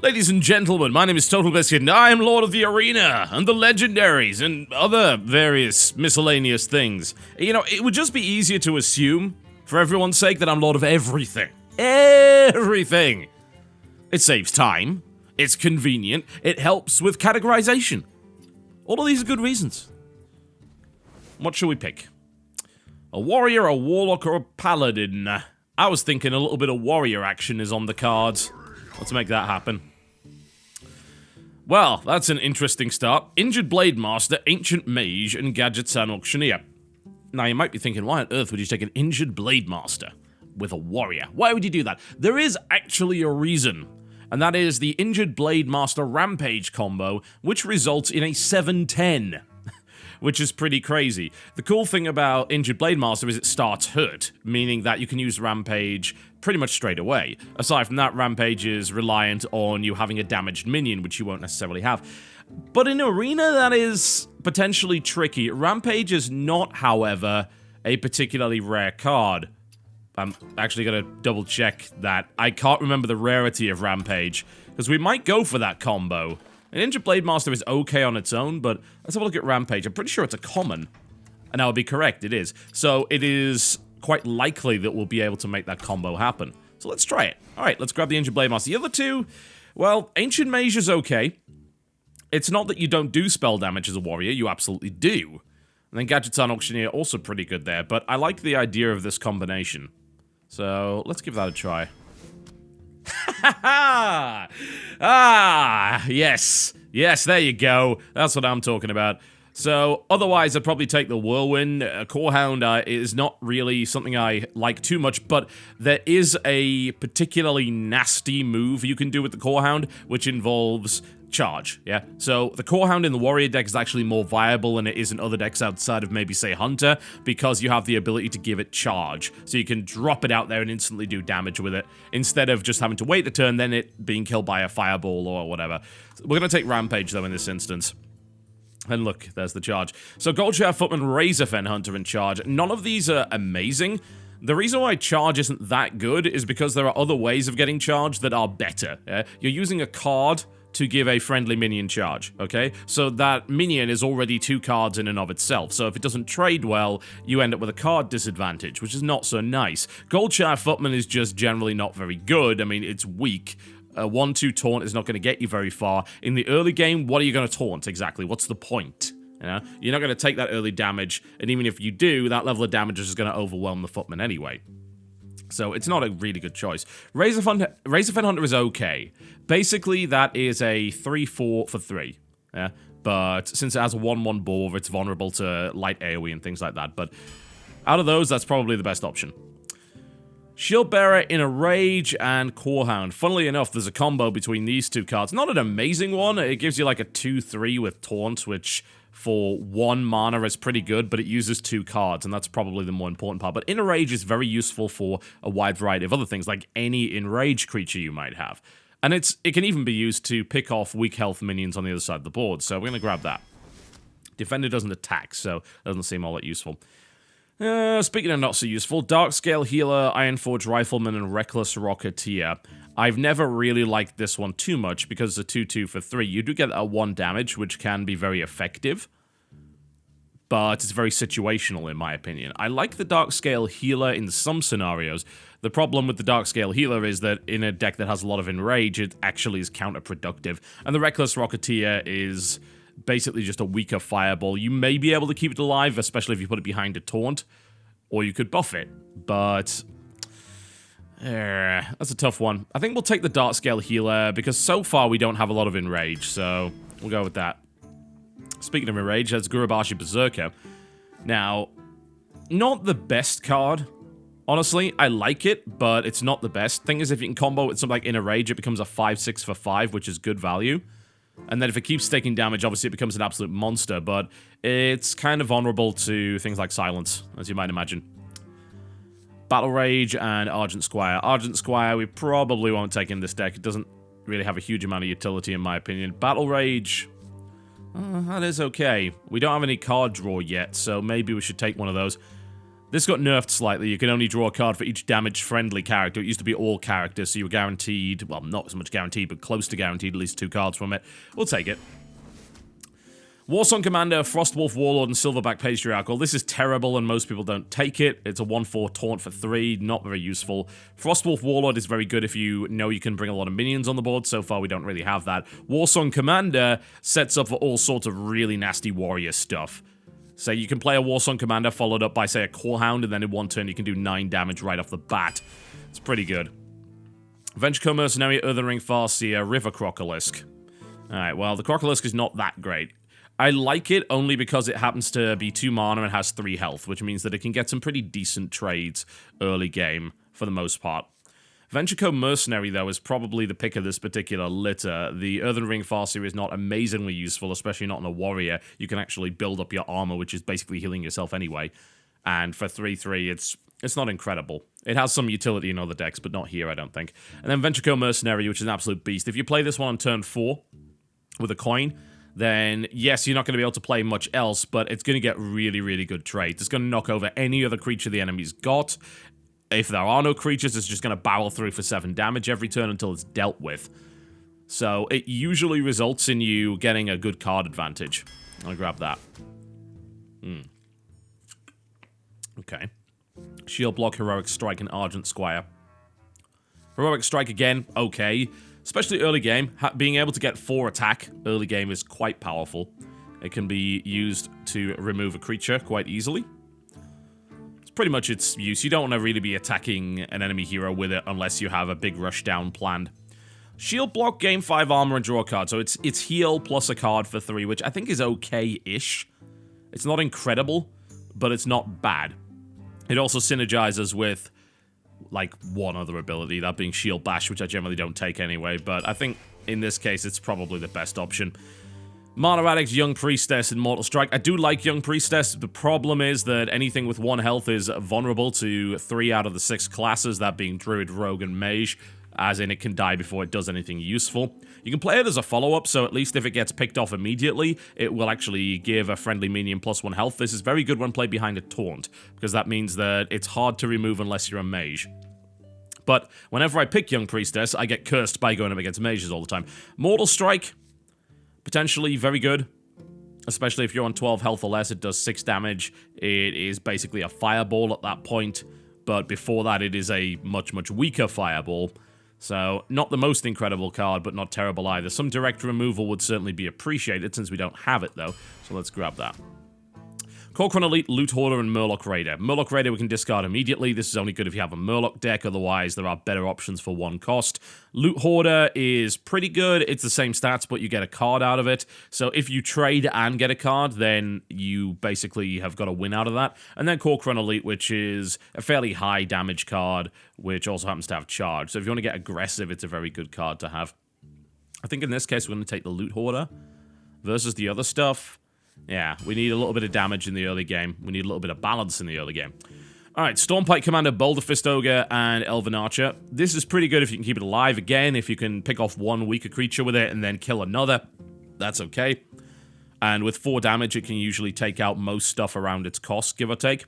Ladies and gentlemen, my name is TotalBiscuit, and I am Lord of the Arena, and the Legendaries, and other various miscellaneous things. You know, it would just be easier to assume, for everyone's sake, that I'm Lord of everything. Everything! It saves time, it's convenient, it helps with categorization. All of these are good reasons. What should we pick? A warrior, a warlock, or a paladin? I was thinking a little bit of warrior action is on the cards. Let's make that happen. Well, that's an interesting start. Injured Blade Master, Ancient Mage, and Gadgets and Auctioneer. Now, you might be thinking, why on earth would you take an Injured Blade Master with a warrior? Why would you do that? There is actually a reason, and that is the Injured Blade Master Rampage combo, which results in a 7-10. Which is pretty crazy. The cool thing about Injured Blade Master is it starts hurt, meaning that you can use Rampage pretty much straight away. Aside from that, Rampage is reliant on you having a damaged minion, which you won't necessarily have. But in Arena, that is potentially tricky. Rampage is not, however, a particularly rare card. I'm actually going to double check that. I can't remember the rarity of Rampage, because we might go for that combo. An Injured Blade Master is okay on its own, but let's have a look at Rampage. I'm pretty sure it's a common. And I would be correct, it is. So it is quite likely that we'll be able to make that combo happen. So let's try it. Alright, let's grab the Injured Blade Master. The other two, well, Ancient Mage is okay. It's not that you don't do spell damage as a warrior, you absolutely do. And then Gadgets and Auctioneer, also pretty good there, but I like the idea of this combination. So let's give that a try. Yes. Yes, there you go. That's what I'm talking about. So, otherwise, I'd probably take the Whirlwind. Core Hound is not really something I like too much, but there is a particularly nasty move you can do with the Core Hound, which involves charge, yeah? So, the Core Hound in the Warrior deck is actually more viable than it is in other decks outside of maybe, say, Hunter, because you have the ability to give it charge. So you can drop it out there and instantly do damage with it, instead of just having to wait a turn, then it being killed by a fireball or whatever. We're going to take Rampage, though, in this instance. And look, there's the charge. So Goldshaft Footman, Razorfen Hunter, and Charge. None of these are amazing. The reason why Charge isn't that good is because there are other ways of getting Charge that are better. Yeah? You're using a card to give a friendly minion charge, okay? So that minion is already 2 cards in and of itself, so if it doesn't trade well, you end up with a card disadvantage, which is not so nice. Goldshaft Footman is just generally not very good. I mean, it's weak. A 1-2 taunt is not going to get you very far. In the early game, what are you going to taunt exactly? What's the point? You know? You're not going to take that early damage, and even if you do, that level of damage is going to overwhelm the Footman anyway. So it's not a really good choice. Razorfen Hunter is okay. Basically, that is a 3-4 for 3. Yeah? But since it has a 1-1 bore, it's vulnerable to light AoE and things like that. But out of those, that's probably the best option. Shieldbearer in a Rage and Corehound. Funnily enough, there's a combo between these two cards. Not an amazing one. It gives you like a 2-3 with Taunt, which for 1 mana is pretty good, but it uses 2 cards, and that's probably the more important part. But Enrage is very useful for a wide variety of other things, like any Enrage creature you might have. And it can even be used to pick off weak health minions on the other side of the board, so we're going to grab that. Defender doesn't attack, so it doesn't seem all that useful. Speaking of not so useful, Darkscale Healer, Ironforge Rifleman, and Reckless Rocketeer. I've never really liked this one too much because it's a 2-2 for 3. You do get a 1 damage, which can be very effective, but it's very situational in my opinion. I like the Darkscale Healer in some scenarios. The problem with the Darkscale Healer is that in a deck that has a lot of Enrage, it actually is counterproductive, and the Reckless Rocketeer is basically just a weaker fireball. You may be able to keep it alive, especially if you put it behind a taunt, or you could buff it, but that's a tough one. I think we'll take the Darkscale Healer, because so far we don't have a lot of Enrage, so we'll go with that. Speaking of Enrage, that's Gurubashi Berserker. Now, not the best card, honestly. I like it, but it's not the best. Thing is, if you can combo with something like Enrage, it becomes a 5-6 for 5, which is good value. And then if it keeps taking damage, obviously it becomes an absolute monster, but it's kind of vulnerable to things like Silence, as you might imagine. Battle Rage and Argent Squire. Argent Squire we probably won't take in this deck. It doesn't really have a huge amount of utility in my opinion. Battle Rage, that is okay. We don't have any card draw yet, so maybe we should take one of those. This got nerfed slightly. You can only draw a card for each damage-friendly character. It used to be all characters, so you were guaranteed, well, not as much guaranteed, but close to guaranteed at least 2 cards from it. We'll take it. Warsong Commander, Frostwolf Warlord, and Silverback Patriarchal. This is terrible, and most people don't take it. It's a 1/4 taunt for 3, not very useful. Frostwolf Warlord is very good if you know you can bring a lot of minions on the board. So far, we don't really have that. Warsong Commander sets up for all sorts of really nasty warrior stuff. So you can play a Warsong Commander followed up by, say, a Corehound, and then in one turn you can do 9 damage right off the bat. It's pretty good. Venture Mercenary, Earthen Ring Farseer, River Crocolisk. Alright, well, the Crocolisk is not that great. I like it only because it happens to be 2 mana and has 3 health, which means that it can get some pretty decent trades early game, for the most part. Venture Mercenary, though, is probably the pick of this particular litter. The Earthen Ring Farseer is not amazingly useful, especially not on a warrior. You can actually build up your armor, which is basically healing yourself anyway. And for 3/3, it's not incredible. It has some utility in other decks, but not here, I don't think. And then Venture Mercenary, which is an absolute beast. If you play this one on turn 4 with a coin, then yes, you're not going to be able to play much else, but it's going to get really, really good trades. It's going to knock over any other creature the enemy's got. If there are no creatures, it's just going to barrel through for 7 damage every turn until it's dealt with. So it usually results in you getting a good card advantage. I'll grab that. Okay. Shield Block, Heroic Strike, and Argent Squire. Heroic Strike again, okay. Especially early game, being able to get 4 attack early game is quite powerful. It can be used to remove a creature quite easily. It's pretty much its use. You don't want to really be attacking an enemy hero with it unless you have a big rush down planned. Shield Block, gain 5 armor, and draw a card. So it's heal plus a card for 3, which I think is okay-ish. It's not incredible, but it's not bad. It also synergizes with like 1 other ability, that being Shield Bash, which I generally don't take anyway, but I think in this case it's probably the best option. Mana Addict, Young Priestess, and Mortal Strike. I do like Young Priestess. The problem is that anything with 1 health is vulnerable to 3 out of the 6 classes, that being Druid, Rogue, and Mage, as in it can die before it does anything useful. You can play it as a follow-up, so at least if it gets picked off immediately, it will actually give a friendly minion +1 health. This is very good when played behind a taunt, because that means that it's hard to remove unless you're a mage. But whenever I pick Young Priestess, I get cursed by going up against mages all the time. Mortal Strike, potentially very good, especially if you're on 12 health or less. It does 6 damage. It is basically a fireball at that point, but before that it is a much, much weaker fireball. So, not the most incredible card, but not terrible either. Some direct removal would certainly be appreciated, since we don't have it, though. So let's grab that. Corcoran Elite, Loot Hoarder, and Murloc Raider. Murloc Raider we can discard immediately. This is only good if you have a Murloc deck, otherwise there are better options for 1 cost. Loot Hoarder is pretty good. It's the same stats, but you get a card out of it. So if you trade and get a card, then you basically have got a win out of that. And then Corcoran Elite, which is a fairly high damage card, which also happens to have charge. So if you want to get aggressive, it's a very good card to have. I think in this case we're going to take the Loot Hoarder versus the other stuff. Yeah, we need a little bit of damage in the early game. We need a little bit of balance in the early game. Alright, Stormpike Commander, Boulder Fist Ogre, and Elven Archer. This is pretty good if you can keep it alive. Again, if you can pick off 1 weaker creature with it and then kill another, that's okay. And with 4 damage, it can usually take out most stuff around its cost, give or take.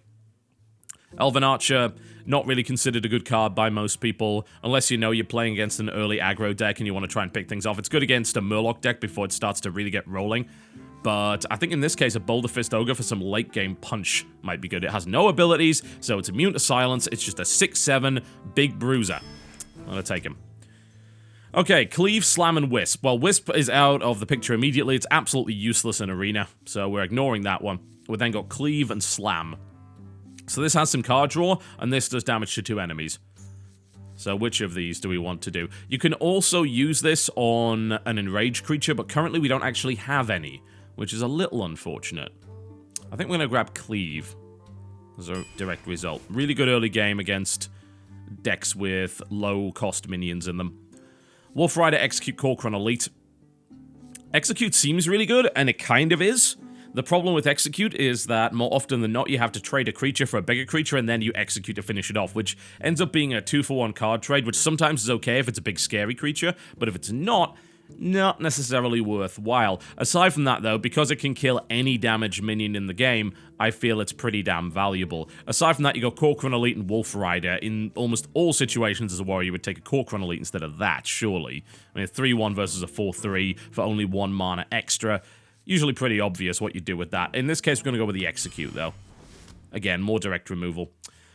Elven Archer, not really considered a good card by most people, unless you know you're playing against an early aggro deck and you want to try and pick things off. It's good against a Murloc deck before it starts to really get rolling. But I think in this case, a Boulder Fist Ogre for some late-game punch might be good. It has no abilities, so it's immune to silence. It's just a 6/7 big bruiser. I'm gonna take him. Okay, Cleave, Slam, and Wisp. Well, Wisp is out of the picture immediately. It's absolutely useless in Arena, so we're ignoring that one. We've then got Cleave and Slam. So this has some card draw, and this does damage to 2 enemies. So which of these do we want to do? You can also use this on an enraged creature, but currently we don't actually have any, which is a little unfortunate. I think we're going to grab Cleave as a direct result. Really good early game against decks with low-cost minions in them. Wolf Rider, Execute, Corcoran Elite. Execute seems really good, and it kind of is. The problem with Execute is that more often than not, you have to trade a creature for a bigger creature, and then you execute to finish it off, which ends up being a 2-for-1 card trade, which sometimes is okay if it's a big scary creature, but if it's not, not necessarily worthwhile. Aside from that, though, because it can kill any damaged minion in the game, I feel it's pretty damn valuable. Aside from that, you got Corcoran Elite and Wolf Rider. In almost all situations as a warrior, you would take a Corcoran Elite instead of that, surely. I mean, a 3-1 versus a 4-3 for only 1 mana extra. Usually pretty obvious what you do with that. In this case, we're going to go with the Execute, though. Again, more direct removal.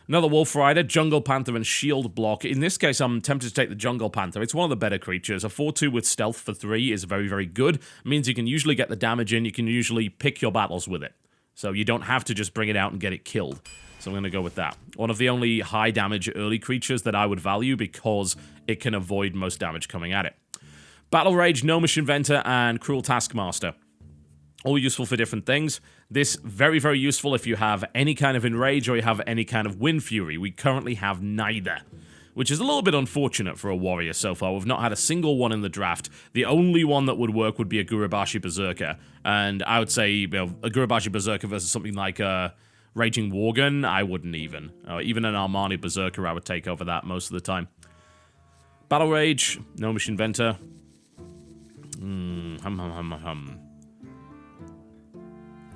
Another Wolf Rider, Jungle Panther, and Shield Block. In this case, I'm tempted to take the Jungle Panther. It's one of the better creatures. A 4-2 with Stealth for 3 is very, very good. It means you can usually get the damage in. You can usually pick your battles with it. So you don't have to just bring it out and get it killed. So I'm going to go with that. One of the only high damage early creatures that I would value because it can avoid most damage coming at it. Battle Rage, Gnomish Inventor, and Cruel Taskmaster. All useful for different things. This, very, very useful if you have any kind of Enrage or you have any kind of Wind Fury. We currently have neither, which is a little bit unfortunate for a warrior so far. We've not had a single one in the draft. The only one that would work would be a Gurubashi Berserker. And I would say, you know, a Gurubashi Berserker versus something like a Raging Worgen, I wouldn't even. Even an Armani Berserker I would take over that most of the time. Battle Rage, Gnomish Inventor.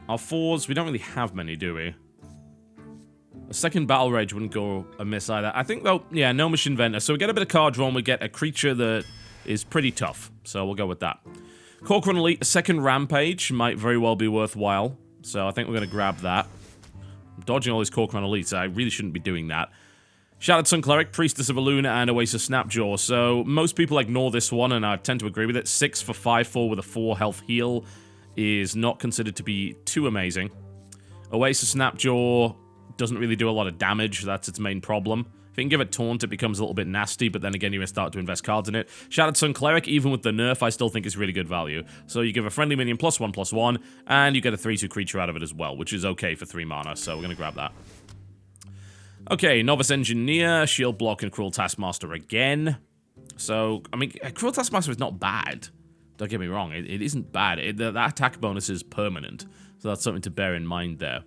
Our 4s, we don't really have many, do we? A second Battle Rage wouldn't go amiss either. I think, though, yeah, Gnomish Inventor. So we get a bit of card draw and we get a creature that is pretty tough. So we'll go with that. Corcoran Elite, a second Rampage might very well be worthwhile. So I think we're going to grab that. I'm dodging all these Corcoran Elites. I really shouldn't be doing that. Shattered Sun Cleric, Priestess of Eluna, and Oasis Snapjaw. So most people ignore this one, and I tend to agree with it. 6 for 5/4 with a 4 health heal is not considered to be too amazing. Oasis Snapjaw doesn't really do a lot of damage. That's its main problem. If you can give it Taunt, it becomes a little bit nasty, but then again, you start to invest cards in it. Shattered Sun Cleric, even with the nerf, I still think is really good value. So you give a friendly minion +1/+1, and you get a 3/2 creature out of it as well, which is okay for 3 mana, so we're going to grab that. Okay, Novice Engineer, Shield Block, and Cruel Taskmaster again. So, I mean, Cruel Taskmaster is not bad. Don't get me wrong, it isn't bad. That attack bonus is permanent, so that's something to bear in mind there.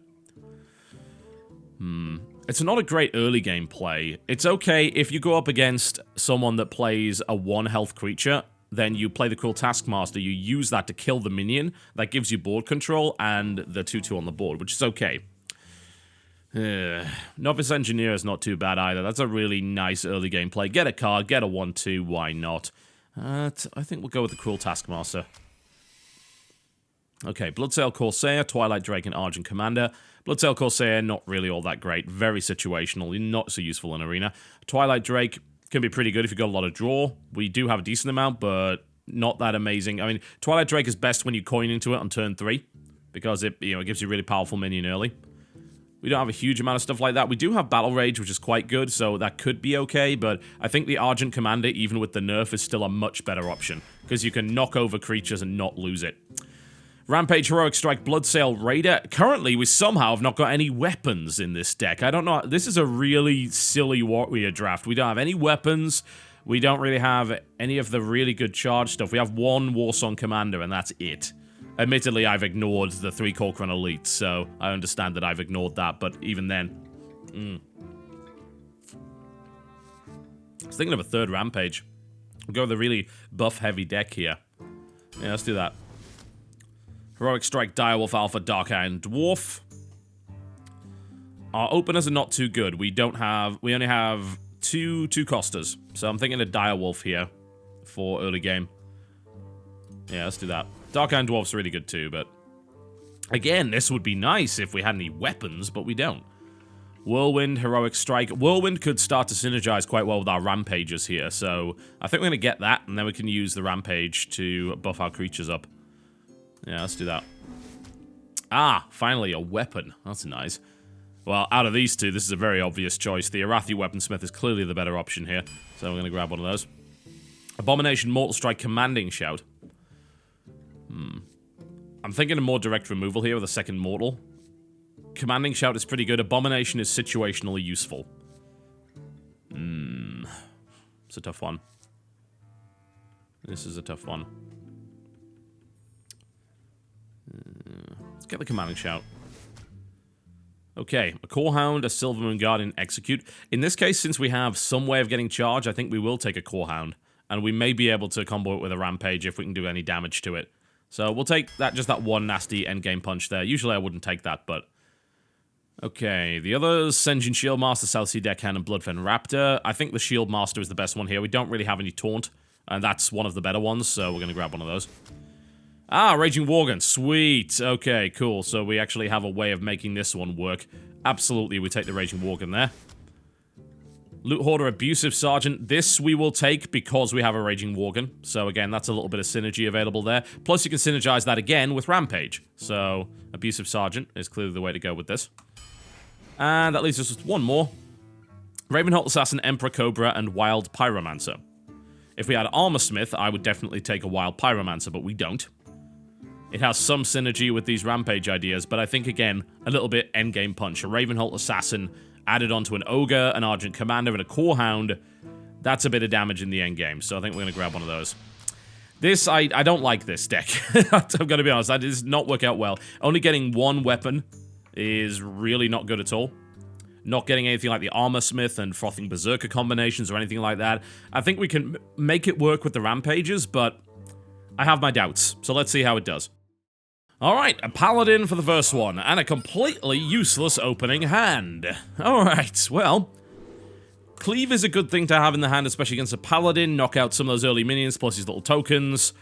It's not a great early game play. It's okay if you go up against someone that plays a 1 health creature, then you play the Cruel Taskmaster, you use that to kill the minion, that gives you board control, and the 2/2 on the board, which is okay. Novice Engineer is not too bad either. That's a really nice early game play. Get a card, get a 1/2, why not? I think we'll go with the Cruel Taskmaster. Okay, Bloodsail Corsair, Twilight Drake, and Argent Commander. Bloodsail Corsair, not really all that great. Very situational, not so useful in Arena. Twilight Drake can be pretty good if you've got a lot of draw. We do have a decent amount, but not that amazing. I mean, Twilight Drake is best when you coin into it on turn 3, because it gives you a really powerful minion early. We don't have a huge amount of stuff like that. We do have Battle Rage, which is quite good, so that could be okay, but I think the Argent Commander, even with the nerf, is still a much better option, because you can knock over creatures and not lose it. Rampage, Heroic Strike, Bloodsail Raider. Currently, we somehow have not got any weapons in this deck. I don't know. This is a really silly warrior draft. We don't have any weapons. We don't really have any of the really good charge stuff. We have 1 Warsong Commander, and that's it. Admittedly, I've ignored the 3 Corcoran Elites, so I understand that I've ignored that, but even then... I was thinking of a 3rd Rampage. We'll go with a really buff-heavy deck here. Yeah, let's do that. Heroic Strike, Direwolf, Alpha, Dark Iron Dwarf. Our openers are not too good. We only have two costers, so I'm thinking a Direwolf here for early game. Yeah, let's do that. Dark Iron Dwarf's really good too, but... Again, this would be nice if we had any weapons, but we don't. Whirlwind, Heroic Strike. Whirlwind could start to synergize quite well with our Rampages here, so I think we're going to get that, and then we can use the Rampage to buff our creatures up. Yeah, let's do that. Ah, finally, a weapon. That's nice. Well, out of these two, this is a very obvious choice. The Arathi Weaponsmith is clearly the better option here, so we're going to grab one of those. Abomination, Mortal Strike, Commanding Shout. I'm thinking of more direct removal here with a second Mortal. Commanding Shout is pretty good. Abomination is situationally useful. It's a tough one. This is a tough one. Let's get the Commanding Shout. Okay, a Core Hound, a Silvermoon Guardian, Execute. In this case, since we have some way of getting charge, I think we will take a Core Hound. And we may be able to combo it with a Rampage if we can do any damage to it. So we'll take that, just that one nasty endgame punch there. Usually I wouldn't take that, but... Okay, the others, Senjin Shieldmaster, Southsea Deckhand, and Bloodfen Raptor. I think the Shieldmaster is the best one here. We don't really have any Taunt, and that's one of the better ones, so we're going to grab one of those. Ah, Raging Worgen. Sweet. Okay, cool. So we actually have a way of making this one work. Absolutely, we take the Raging Worgen there. Loot Hoarder, Abusive Sergeant. This we will take because we have a Raging Worgen. So again, that's a little bit of synergy available there. Plus you can synergize that again with Rampage. So Abusive Sergeant is clearly the way to go with this. And that leaves us with one more. Ravenholt Assassin, Emperor Cobra, and Wild Pyromancer. If we had Armor Smith, I would definitely take a Wild Pyromancer, but we don't. It has some synergy with these Rampage ideas, but I think, again, a little bit endgame punch. A Ravenholt Assassin added onto an Ogre, an Argent Commander, and a Core Hound. That's a bit of damage in the endgame, so I think we're going to grab one of those. This, I don't like this deck. I'm going to be honest, that does not work out well. Only getting one weapon is really not good at all. Not getting anything like the Armor Smith and Frothing Berserker combinations or anything like that. I think we can make it work with the Rampages, but I have my doubts, so let's see how it does. Alright, a Paladin for the first one, and a completely useless opening hand. Alright, well, Cleave is a good thing to have in the hand, especially against a Paladin, knock out some of those early minions, plus his little tokens.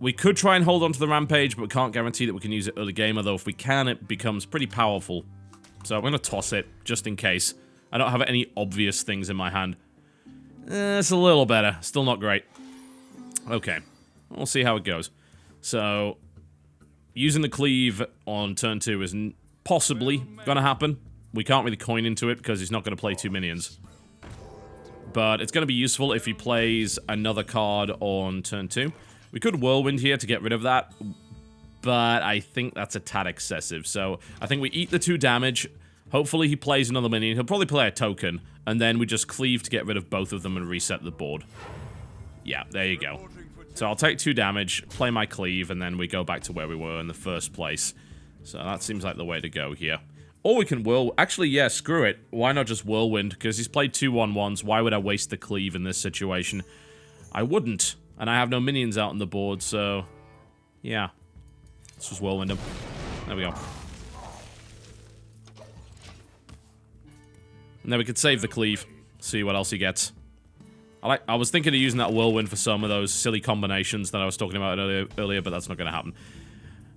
We could try and hold on to the Rampage, but we can't guarantee that we can use it early game, although if we can, it becomes pretty powerful. So I'm going to toss it, just in case. I don't have any obvious things in my hand. It's a little better, still not great. Okay, we'll see how it goes. So... using the Cleave on turn 2 is possibly going to happen. We can't really coin into it because he's not going to play 2 minions. But it's going to be useful if he plays another card on turn 2. We could Whirlwind here to get rid of that, but I think that's a tad excessive. So I think we eat the 2 damage. Hopefully he plays another minion. He'll probably play a token, and then we just Cleave to get rid of both of them and reset the board. Yeah, there you go. So I'll take 2 damage, play my Cleave, and then we go back to where we were in the first place. So that seems like the way to go here. Or we can actually, yeah, screw it. Why not just Whirlwind? Because he's played 2 1/1s. Why would I waste the Cleave in this situation? I wouldn't. And I have no minions out on the board, so... yeah. Let's just Whirlwind him. There we go. And then we could save the Cleave. See what else he gets. I was thinking of using that Whirlwind for some of those silly combinations that I was talking about earlier, but that's not going to happen.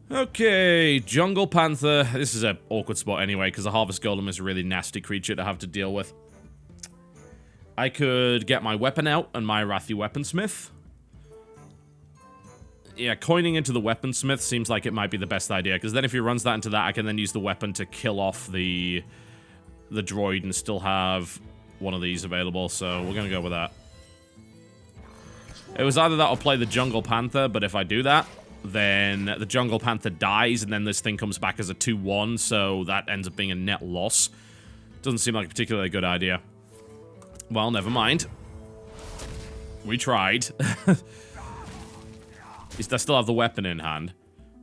Okay, Jungle Panther. This is an awkward spot anyway, because the Harvest Golem is a really nasty creature to have to deal with. I could get my weapon out and my Wrathy Weaponsmith. Yeah, coining into the Weaponsmith seems like it might be the best idea, because then if he runs that into that, I can then use the weapon to kill off the droid and still have one of these available, so we're going to go with that. It was either that or play the Jungle Panther, but if I do that, then the Jungle Panther dies, and then this thing comes back as a 2/1, so that ends up being a net loss. Doesn't seem like a particularly good idea. Well, never mind. We tried. I still have the weapon in hand.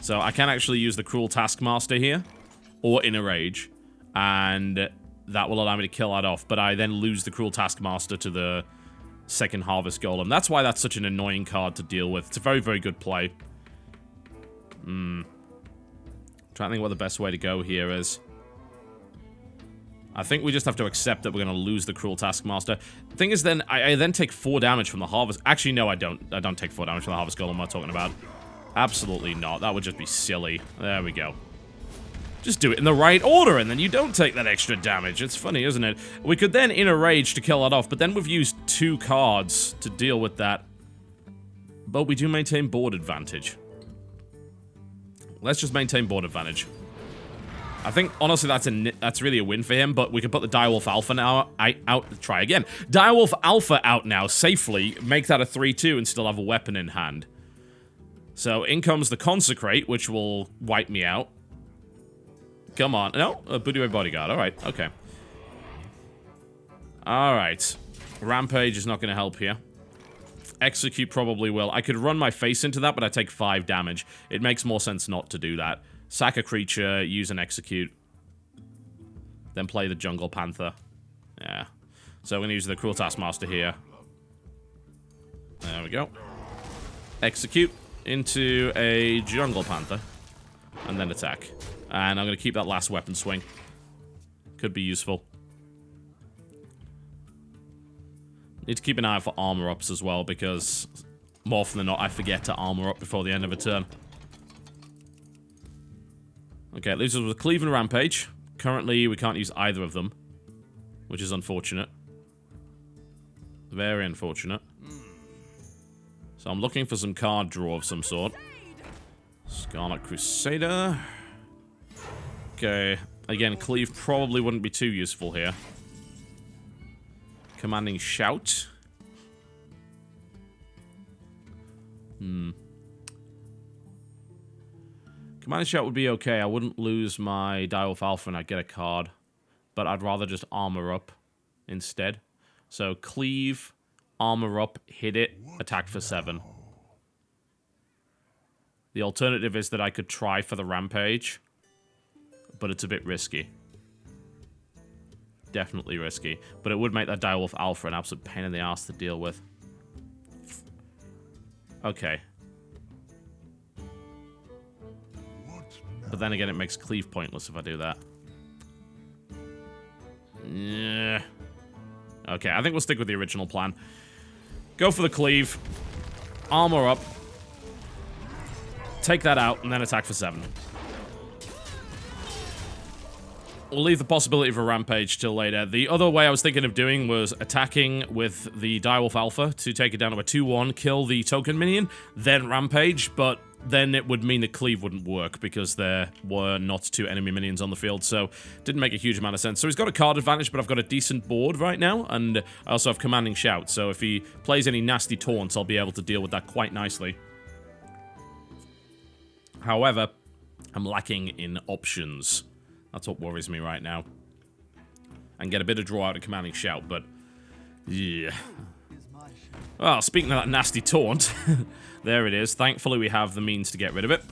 So I can actually use the Cruel Taskmaster here, or Inner Rage, and that will allow me to kill that off, but I then lose the Cruel Taskmaster to the second Harvest Golem. That's why that's such an annoying card to deal with. It's a very, very good play. Trying to think what the best way to go here is. I think we just have to accept that we're going to lose the Cruel Taskmaster. The thing is, then I then take 4 damage from the Harvest. Actually, no, I don't. I don't take 4 damage from the Harvest Golem. I'm not talking about. Absolutely not. That would just be silly. There we go. Just do it in the right order, and then you don't take that extra damage. It's funny, isn't it? We could then Inner Rage to kill that off, but then we've used 2 cards to deal with that. But we do maintain board advantage. Let's just maintain board advantage. I think, honestly, that's really a win for him, but we can put the Direwolf Alpha now out. Try again. Direwolf Alpha out now, safely. Make that a 3/2 and still have a weapon in hand. So, in comes the Consecrate, which will wipe me out. Come on. No, a Booty Bodyguard. Alright, okay. Alright. Rampage is not going to help here. Execute probably will. I could run my face into that, but I take 5 damage. It makes more sense not to do that. Sack a creature, use an Execute. Then play the Jungle Panther. Yeah. So I'm going to use the Cruel Taskmaster here. There we go. Execute into a Jungle Panther. And then attack. And I'm going to keep that last weapon swing. Could be useful. Need to keep an eye out for armor ups as well, because more often than not, I forget to armor up before the end of a turn. Okay, it leaves us with a Cleave and Rampage. Currently, we can't use either of them, which is unfortunate. Very unfortunate. So I'm looking for some card draw of some sort. Scarlet Crusader. Okay, again, Cleave probably wouldn't be too useful here. Commanding Shout. Commanding Shout would be okay. I wouldn't lose my Direwolf Alpha and I'd get a card. But I'd rather just armor up instead. So Cleave, armor up, hit it, attack for 7. The alternative is that I could try for the Rampage. But it's a bit risky. Definitely risky. But it would make that Direwolf Alpha an absolute pain in the ass to deal with. Okay. But then again, it makes Cleave pointless if I do that. Yeah. Okay, I think we'll stick with the original plan. Go for the Cleave. Armor up. Take that out, and then attack for 7. We'll leave the possibility of a Rampage till later. The other way I was thinking of doing was attacking with the Direwolf Alpha to take it down to a 2-1, kill the token minion, then Rampage, but then it would mean that Cleave wouldn't work because there were not 2 enemy minions on the field, so didn't make a huge amount of sense. So he's got a card advantage, but I've got a decent board right now, and I also have Commanding Shout, so if he plays any nasty taunts, I'll be able to deal with that quite nicely. However, I'm lacking in options. That's what worries me right now. And get a bit of draw out of Commanding Shout, but... yeah. Well, speaking of that nasty taunt, there it is. Thankfully, we have the means to get rid of it.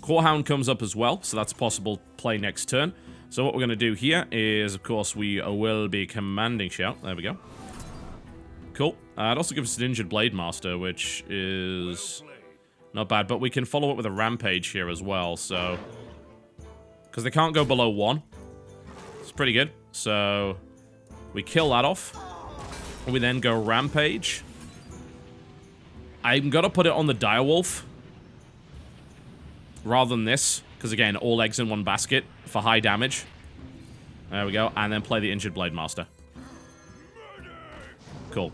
Corehound comes up as well, so that's a possible play next turn. So what we're going to do here is, of course, we will be Commanding Shout. There we go. Cool. It also gives us an Injured Blade Master, which is not bad. But we can follow it with a Rampage here as well, so... because they can't go below 1. It's pretty good. So, we kill that off. We then go Rampage. I'm going to put it on the Direwolf. Rather than this. Because again, all eggs in one basket for high damage. There we go. And then play the Injured Blade Master. Cool.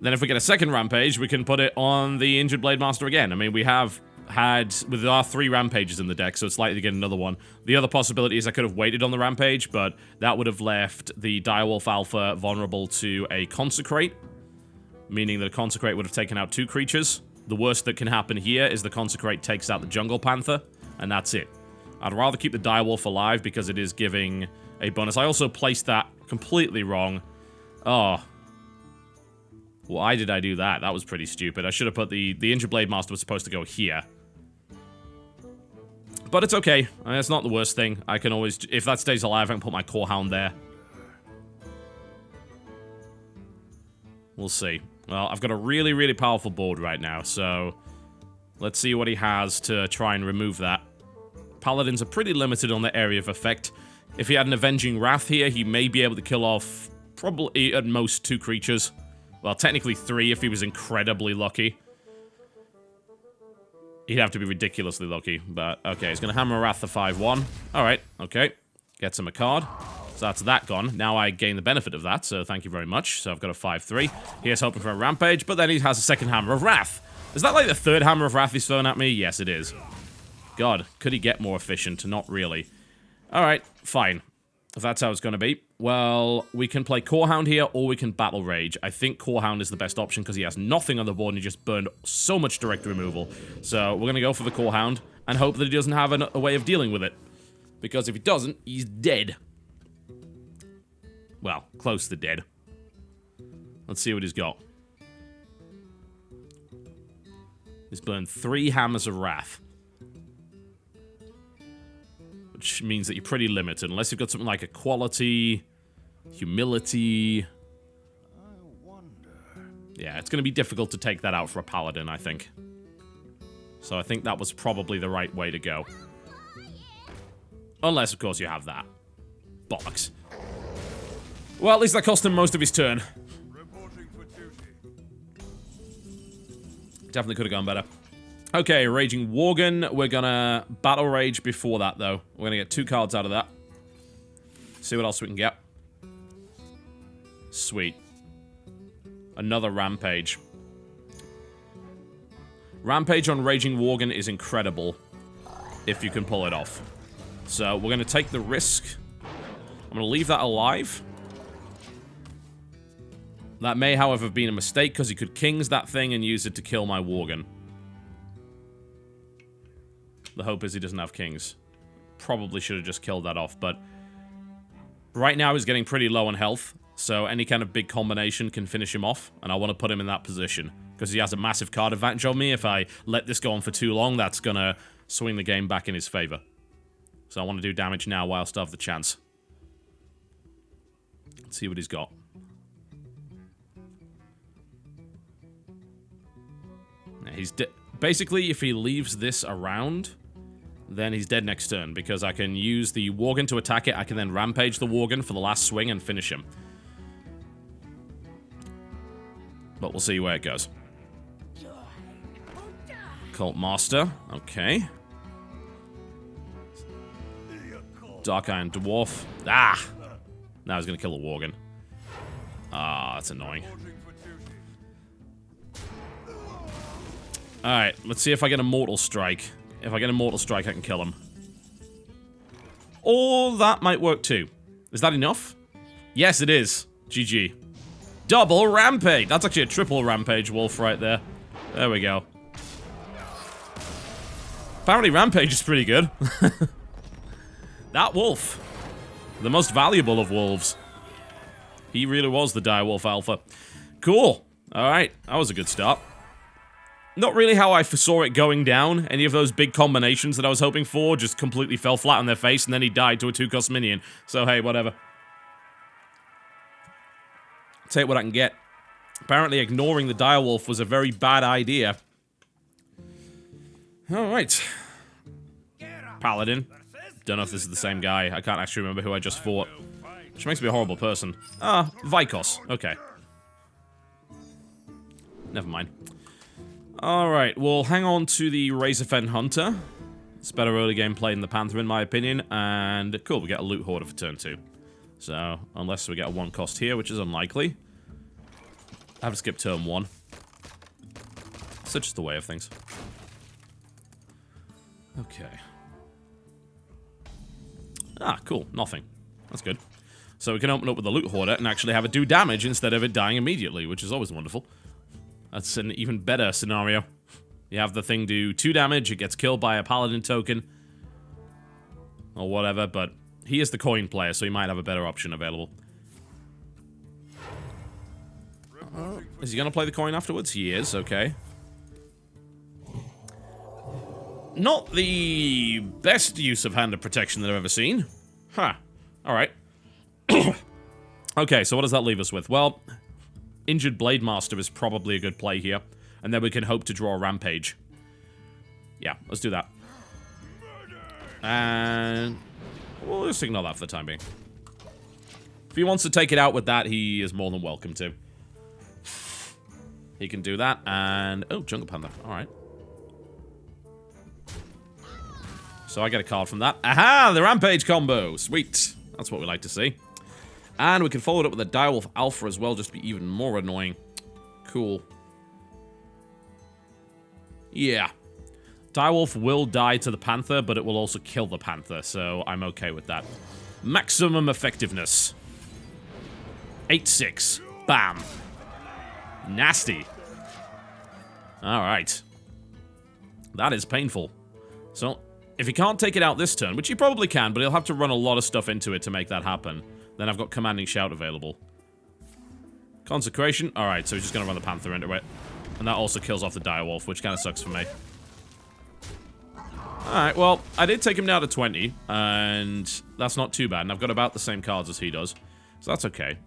Then if we get a second Rampage, we can put it on the Injured Blade Master again. I mean, we have... had with our 3 Rampages in the deck, so it's likely to get another one. The other possibility is I could have waited on the Rampage, but that would have left the Direwolf Alpha vulnerable to a Consecrate, meaning that a Consecrate would have taken out 2 creatures. The worst that can happen here is the Consecrate takes out the Jungle Panther, and that's it. I'd rather keep the Direwolf alive because it is giving a bonus. I also placed that completely wrong. Oh. Why did I do that? That was pretty stupid. I should have put the Injured Blade Master was supposed to go here. But it's okay. I mean, it's not the worst thing. I can always... if that stays alive, I can put my Corehound there. We'll see. Well, I've got a really, really powerful board right now, so... let's see what he has to try and remove that. Paladins are pretty limited on the area of effect. If he had an Avenging Wrath here, he may be able to kill off probably at most 2 creatures. Well, technically 3 if he was incredibly lucky. He'd have to be ridiculously lucky, but okay. He's going to Hammer Wrath the 5-1. Alright, okay. Gets him a card. So that's that gone. Now I gain the benefit of that, so thank you very much. So I've got a 5-3. Here's hoping for a Rampage, but then he has a second Hammer of Wrath. Is that like the 3rd Hammer of Wrath he's thrown at me? Yes, it is. God, could he get more efficient? Not really. Alright, fine. If that's how it's going to be. Well, we can play Corehound here, or we can Battle Rage. I think Corehound is the best option, because he has nothing on the board, and he just burned so much direct removal. So, we're going to go for the Corehound, and hope that he doesn't have a way of dealing with it. Because if he doesn't, he's dead. Well, close to dead. Let's see what he's got. He's burned 3 Hammers of Wrath. Which means that you're pretty limited, unless you've got something like Equality, Humility. Yeah, it's going to be difficult to take that out for a Paladin, I think. So I think that was probably the right way to go. Unless, of course, you have that. Bollocks. Well, at least that cost him most of his turn. Definitely could have gone better. Okay, Raging Worgen. We're gonna Battle Rage before that, though. We're gonna get 2 cards out of that. See what else we can get. Sweet. Another Rampage. Rampage on Raging Worgen is incredible if you can pull it off. So, we're going to take the risk. I'm going to leave that alive. That may, however, have been a mistake, because he could Kings that thing and use it to kill my Worgen. The hope is he doesn't have Kings. Probably should have just killed that off, but... Right now, he's getting pretty low on health, so any kind of big combination can finish him off, and I want to put him in that position. Because he has a massive card advantage on me. If I let this go on for too long, that's going to swing the game back in his favor. So I want to do damage now while I still have the chance. Let's see what he's got. He's basically, if he leaves this around, then he's dead next turn. Because I can use the Worgen to attack it. I can then Rampage the Worgen for the last swing and finish him. But we'll see where it goes. Cult Master. Okay. Dark Iron Dwarf. Ah! Now he's going to kill the Worgen. Ah, that's annoying. Alright, let's see if I get a Mortal Strike. If I get a Mortal Strike, I can kill him. Or that might work too. Is that enough? Yes, it is. GG. Double Rampage! That's actually a triple Rampage Wolf right there. There we go. Apparently Rampage is pretty good. That wolf. The most valuable of wolves. He really was the Direwolf Alpha. Cool. Alright, that was a good start. Not really how I foresaw it going down. Any of those big combinations that I was hoping for just completely fell flat on their face, and then he died to a 2-cost minion. So hey, whatever. Take what I can get. Apparently ignoring the Direwolf was a very bad idea. Alright. Paladin. Don't know if this is the same guy. I can't actually remember who I just fought. Which makes me a horrible person. Ah, Vikos. Okay. Never mind. Alright, we'll hang on to the Razorfen Hunter. It's better early game play than the Panther, in my opinion. And, cool, we get a Loot Hoarder for turn 2. So, unless we get a 1-cost here, which is unlikely. I have to skip turn 1. Such just the way of things. Okay. Ah, cool. Nothing. That's good. So we can open up with the Loot Hoarder and actually have it do damage instead of it dying immediately, which is always wonderful. That's an even better scenario. You have the thing do 2 damage, it gets killed by a Paladin token. Or whatever, but he is the coin player, so he might have a better option available. Is he going to play the coin afterwards? He is, okay. Not the best use of Hand of Protection that I've ever seen. Huh. Alright. Okay, so what does that leave us with? Well, Injured Blade Master is probably a good play here. And then we can hope to draw a Rampage. Yeah, let's do that. And we'll just ignore that for the time being. If he wants to take it out with that, he is more than welcome to. He can do that, and... oh, Jungle Panther. Alright. So I get a card from that. Aha! The Rampage combo! Sweet. That's what we like to see. And we can follow it up with a Direwolf Alpha as well, just to be even more annoying. Cool. Yeah. Direwolf will die to the Panther, but it will also kill the Panther, so I'm okay with that. Maximum effectiveness. 8-6. Bam. Nasty. Alright. That is painful. So, if he can't take it out this turn, which he probably can, but he'll have to run a lot of stuff into it to make that happen, then I've got Commanding Shout available. Consecration. Alright, so he's just going to run the Panther into it. And that also kills off the Direwolf, which kind of sucks for me. Alright, well, I did take him down to 20, and that's not too bad, and I've got about the same cards as he does. So that's okay.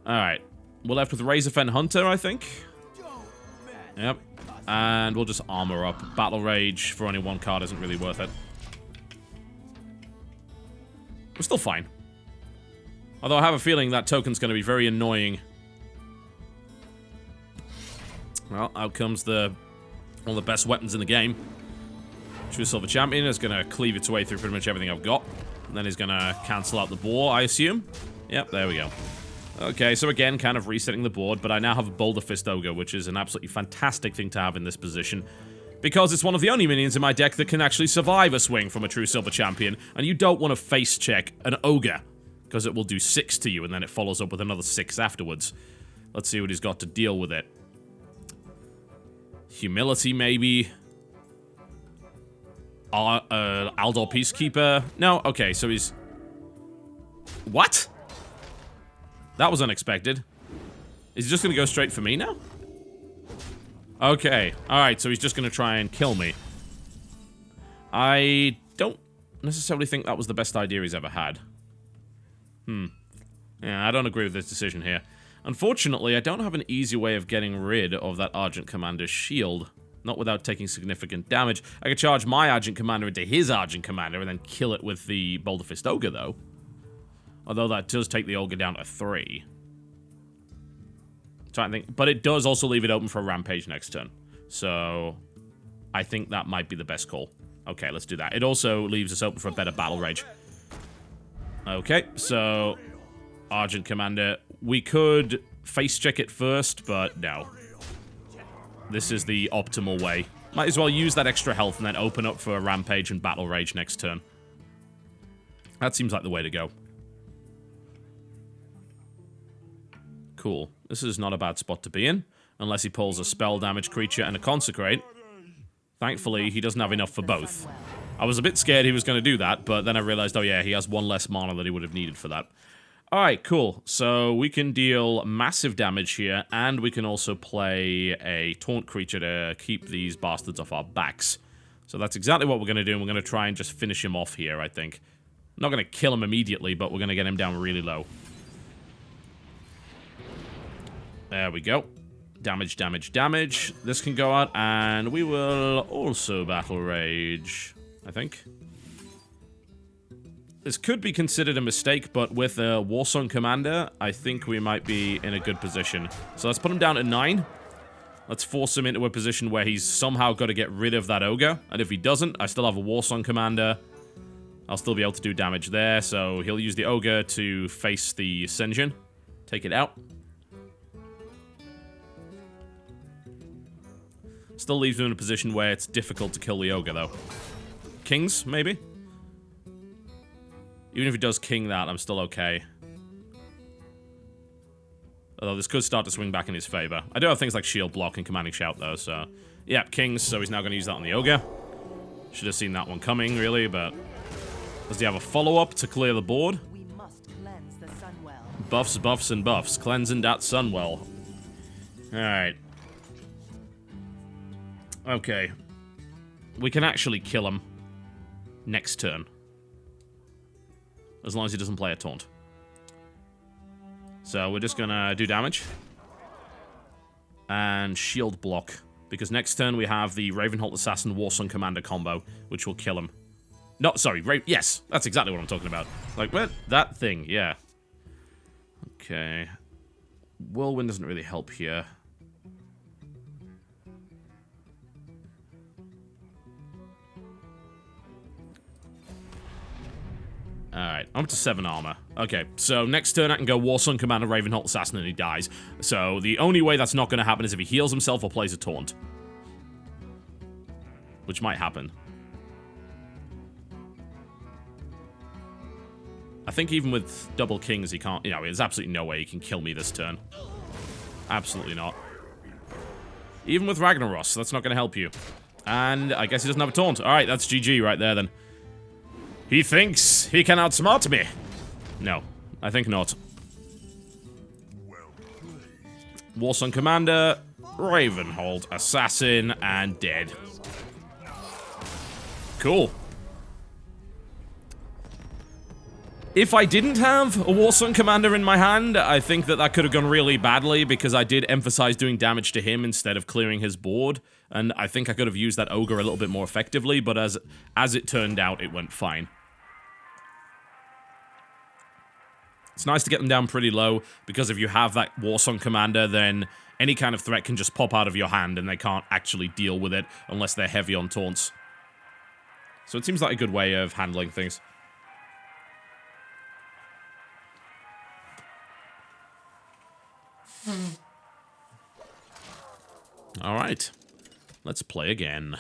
Alright. We're left with Razorfen Hunter, I think. Yep. And we'll just armor up. Battle Rage for only 1 card isn't really worth it. We're still fine. Although I have a feeling that token's going to be very annoying. Well, out comes one of the best weapons in the game. True Silver Champion is going to cleave its way through pretty much everything I've got. And then he's going to cancel out the boar, I assume. Yep, there we go. Okay, so again, kind of resetting the board, but I now have a Boulder Fist Ogre, which is an absolutely fantastic thing to have in this position. Because it's one of the only minions in my deck that can actually survive a swing from a True Silver Champion, and you don't want to face check an Ogre, because it will do 6 to you, and then it follows up with another 6 afterwards. Let's see what he's got to deal with it. Humility, maybe. Aldor Peacekeeper. No, okay, so he's... What? That was unexpected. Is he just going to go straight for me now? Okay, alright, so he's just going to try and kill me. I don't necessarily think that was the best idea he's ever had. Yeah, I don't agree with this decision here. Unfortunately, I don't have an easy way of getting rid of that Argent Commander's shield. Not without taking significant damage. I could charge my Argent Commander into his Argent Commander and then kill it with the Boulder Fist Ogre, though. Although that does take the Ogre down to 3. I'm trying to think. But it does also leave it open for a Rampage next turn. So, I think that might be the best call. Okay, let's do that. It also leaves us open for a better Battle Rage. Okay, so... Argent Commander. We could face check it first, but no. This is the optimal way. Might as well use that extra health and then open up for a Rampage and Battle Rage next turn. That seems like the way to go. Cool. This is not a bad spot to be in, unless he pulls a spell damage creature and a Consecrate. Thankfully, he doesn't have enough for both. I was a bit scared he was going to do that, but then I realized, oh yeah, he has 1 less mana that he would have needed for that. Alright, cool. So we can deal massive damage here, and we can also play a taunt creature to keep these bastards off our backs. So that's exactly what we're going to do, and we're going to try and just finish him off here, I think. I'm not going to kill him immediately, but we're going to get him down really low. There we go. Damage, damage, damage. This can go out, and we will also Battle Rage, I think. This could be considered a mistake, but with a Warsong Commander, I think we might be in a good position. So let's put him down to 9. Let's force him into a position where he's somehow got to get rid of that Ogre. And if he doesn't, I still have a Warsong Commander. I'll still be able to do damage there. So he'll use the Ogre to face the Senjin. Take it out. Still leaves him in a position where it's difficult to kill the Ogre, though. Kings, maybe? Even if he does king that, I'm still okay. Although this could start to swing back in his favor. I do have things like Shield Block and Commanding Shout, though, so... Yeah, kings, so he's now going to use that on the Ogre. Should have seen that one coming, really, but... Does he have a follow-up to clear the board? We must cleanse the Sunwell. Buffs, buffs, and buffs. Cleansing that Sunwell. Alright. Okay. We can actually kill him next turn. As long as he doesn't play a taunt. So we're just gonna do damage. And shield block. Because next turn we have the Ravenholt Assassin Warsong Commander combo, which will kill him. No, sorry, yes, that's exactly what I'm talking about. Like, what? That thing, yeah. Okay. Whirlwind doesn't really help here. Alright, I'm up to 7 armor. Okay, so next turn I can go Warsong Commander Ravenholt Assassin and he dies. So the only way that's not going to happen is if he heals himself or plays a taunt. Which might happen. I think even with double kings he can't, you know, there's absolutely no way he can kill me this turn. Absolutely not. Even with Ragnaros, that's not going to help you. And I guess he doesn't have a taunt. Alright, that's GG right there then. He thinks he can outsmart me. No, I think not. Warsong Commander, Ravenholt Assassin, and dead. Cool. If I didn't have a Warsong Commander in my hand, I think that that could have gone really badly because I did emphasize doing damage to him instead of clearing his board, and I think I could have used that Ogre a little bit more effectively, but as it turned out, it went fine. It's nice to get them down pretty low, because if you have that Warsong Commander, then any kind of threat can just pop out of your hand, and they can't actually deal with it unless they're heavy on taunts. So it seems like a good way of handling things. Alright. Let's play again.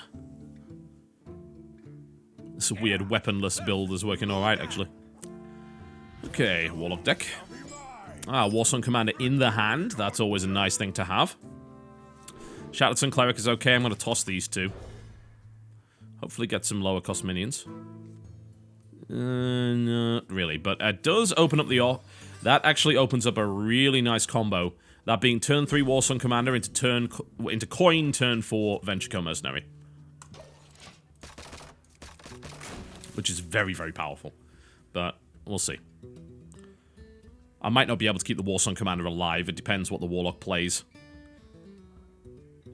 This weird weaponless build is working alright, actually. Okay, Warlock deck. Warsong Commander in the hand. That's always a nice thing to have. Shattered Sun Cleric is okay. I'm going to toss these two. Hopefully get some lower cost minions. Not really, but it does open up the... That actually opens up a really nice combo. That being turn 3 Warsong Commander into coin turn 4 Venture Co Mercenary. Which is very, very powerful. But we'll see. I might not be able to keep the Warsong Commander alive. It depends what the Warlock plays.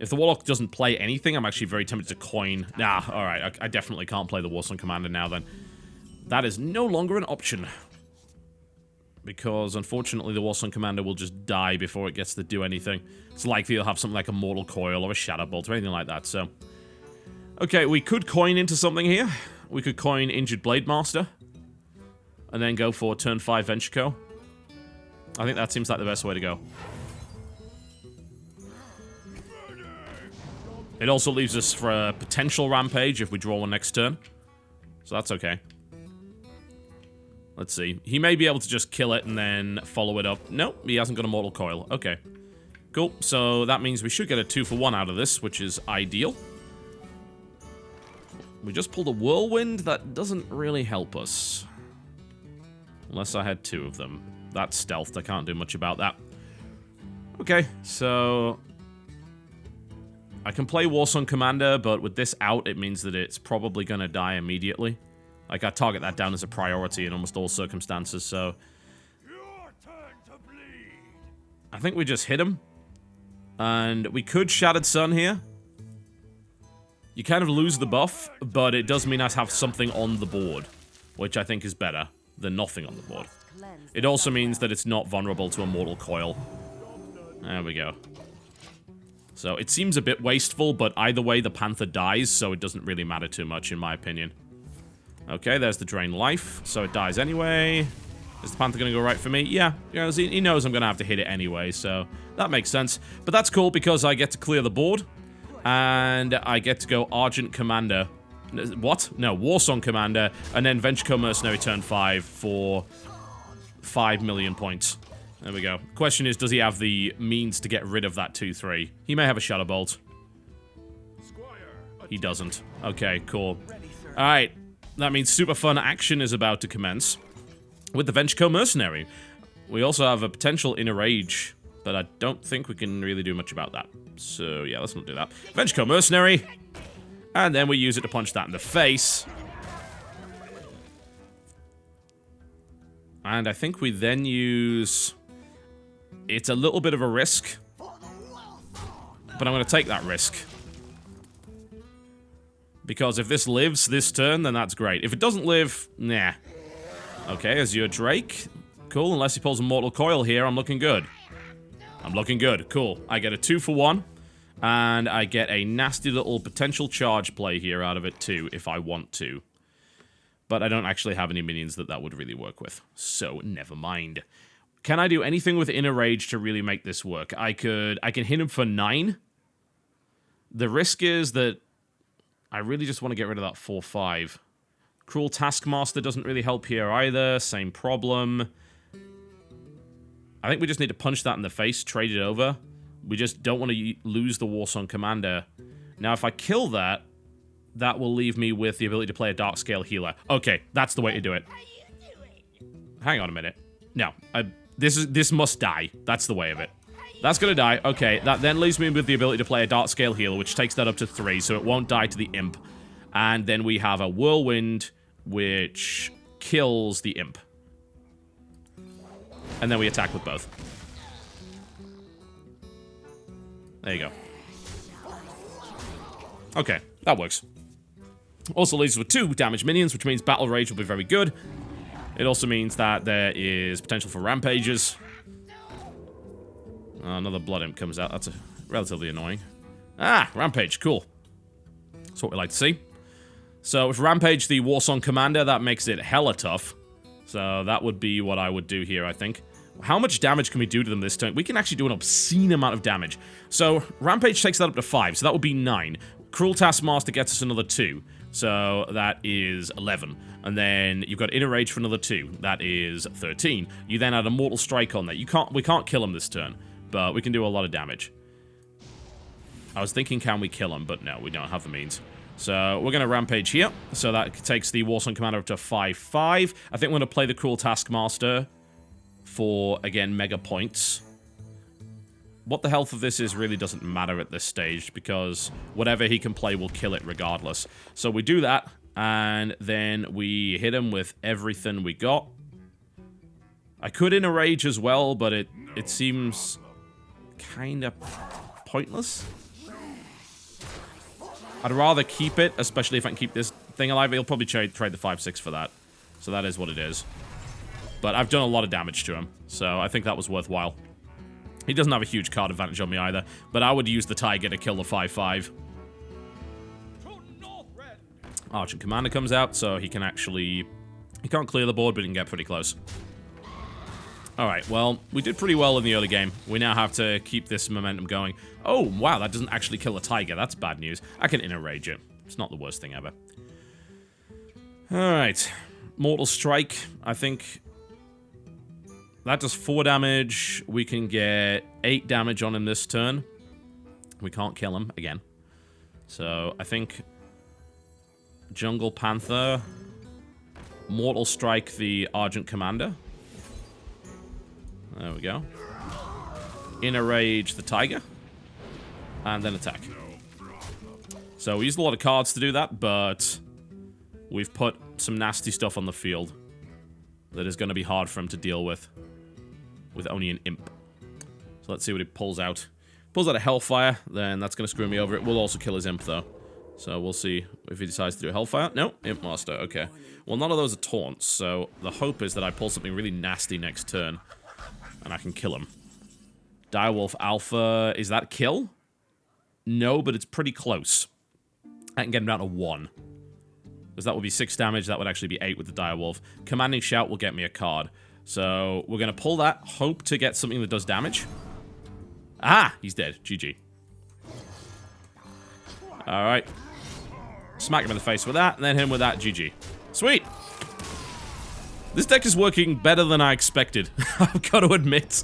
If the Warlock doesn't play anything, I'm actually very tempted to coin. Nah, alright. I definitely can't play the Warsong Commander now then. That is no longer an option. Because, unfortunately, the Warsong Commander will just die before it gets to do anything. It's likely it'll have something like a Mortal Coil or a Shadow Bolt or anything like that, so... Okay, we could coin into something here. We could coin Injured Blade Master. And then go for turn 5 Venture Co. I think that seems like the best way to go. It also leaves us for a potential Rampage if we draw one next turn. So that's okay. Let's see. He may be able to just kill it and then follow it up. Nope, he hasn't got a Mortal Coil. Okay. Cool. So that means we should get a 2-for-1 out of this, which is ideal. We just pulled a Whirlwind. That doesn't really help us. Unless I had 2 of them. That's stealthed. I can't do much about that. Okay, so... I can play Warsong Commander, but with this out, it means that it's probably going to die immediately. Like, I target that down as a priority in almost all circumstances, so... I think we just hit him. And we could Shattered Sun here. You kind of lose the buff, but it does mean I have something on the board. Which I think is better than nothing on the board. It also means that it's not vulnerable to a Mortal Coil. There we go. So, it seems a bit wasteful, but either way, the Panther dies, so it doesn't really matter too much, in my opinion. Okay, there's the Drain Life, so it dies anyway. Is the Panther going to go right for me? Yeah, he knows I'm going to have to hit it anyway, so that makes sense. But that's cool, because I get to clear the board, and I get to go Argent Commander. What? No, Warsong Commander, and then Venture Co Mercenary turn 5 for 5 million points. There we go. Question is, does he have the means to get rid of that 2-3? He may have a Shadow Bolt. He doesn't. Okay, cool. Alright. That means super fun action is about to commence. With the Venture Co Mercenary. We also have a potential Inner Rage, but I don't think we can really do much about that. So, yeah, let's not do that. Venture Co Mercenary. And then we use it to punch that in the face. And I think we then use... It's a little bit of a risk. But I'm going to take that risk. Because if this lives this turn, then that's great. If it doesn't live, nah. Okay, Azure Drake. Cool, unless he pulls a Mortal Coil here, I'm looking good. I'm looking good, cool. I get a 2-for-1. And I get a nasty little potential charge play here out of it too, if I want to. But I don't actually have any minions that would really work with. So, never mind. Can I do anything with Inner Rage to really make this work? I can hit him for 9. The risk is that I really just want to get rid of that 4-5. Cruel Taskmaster doesn't really help here either. Same problem. I think we just need to punch that in the face, trade it over. We just don't want to lose the Warsong Commander. Now, if I kill that, that will leave me with the ability to play a Dark Scale Healer. Okay, that's the way to do it. Hang on a minute. No, this must die. That's the way of it. That's gonna die. Okay, that then leaves me with the ability to play a Dark Scale Healer, which takes that up to 3, so it won't die to the Imp. And then we have a Whirlwind, which kills the Imp. And then we attack with both. There you go. Okay, that works. Also leaves us with 2 damaged minions, which means Battle Rage will be very good. It also means that there is potential for rampages. Another Blood Imp comes out. That's relatively annoying. Ah, Rampage, cool. That's what we like to see. So with Rampage, the Warsong Commander, that makes it hella tough. So that would be what I would do here, I think. How much damage can we do to them this turn? We can actually do an obscene amount of damage. So Rampage takes that up to 5, so that would be 9. Cruel Taskmaster gets us another 2. So that is 11. And then you've got Inner Rage for another 2. That is 13. You then add a Mortal Strike on that. We can't kill him this turn, but we can do a lot of damage. I was thinking, can we kill him? But no, we don't have the means. So we're going to Rampage here. So that takes the Warsong Commander up to 5-5. I think we're going to play the Cruel Taskmaster for, again, mega points. What the health of this is really doesn't matter at this stage, because whatever he can play will kill it regardless. So we do that, and then we hit him with everything we got. I could Inner Rage as well, but it seems kind of pointless. I'd rather keep it, especially if I can keep this thing alive. He'll probably trade the 5-6 for that. So that is what it is. But I've done a lot of damage to him, so I think that was worthwhile. He doesn't have a huge card advantage on me either, but I would use the Tiger to kill the 5-5. Argent Commander comes out, so he can actually... He can't clear the board, but he can get pretty close. Alright, well, we did pretty well in the early game. We now have to keep this momentum going. Oh, wow, that doesn't actually kill a Tiger. That's bad news. I can Inner Rage it. It's not the worst thing ever. Alright. Mortal Strike, I think... That does 4 damage. We can get 8 damage on him this turn. We can't kill him again. So, I think... Jungle Panther. Mortal Strike the Argent Commander. There we go. Inner Rage the Tiger. And then attack. So, we used a lot of cards to do that, but... We've put some nasty stuff on the field. That is going to be hard for him to deal with only an Imp. So let's see what he pulls out. Pulls out a Hellfire, then that's going to screw me over. It will also kill his Imp, though. So we'll see if he decides to do a Hellfire. No, Imp Master, okay. Well, none of those are taunts, so the hope is that I pull something really nasty next turn, and I can kill him. Direwolf Alpha, is that kill? No, but it's pretty close. I can get him down to 1. Because that would be 6 damage, that would actually be 8 with the Direwolf. Commanding Shout will get me a card. So, we're going to pull that, hope to get something that does damage. Ah! He's dead. GG. Alright. Smack him in the face with that, and then him with that. GG. Sweet! This deck is working better than I expected. I've got to admit.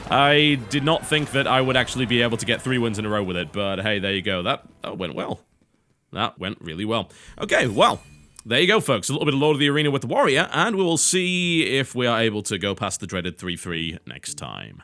I did not think that I would actually be able to get 3 wins in a row with it, but hey, there you go. That went well. That went really well. Okay, well, there you go, folks. A little bit of Lord of the Arena with the Warrior, and we will see if we are able to go past the dreaded 3-3 next time.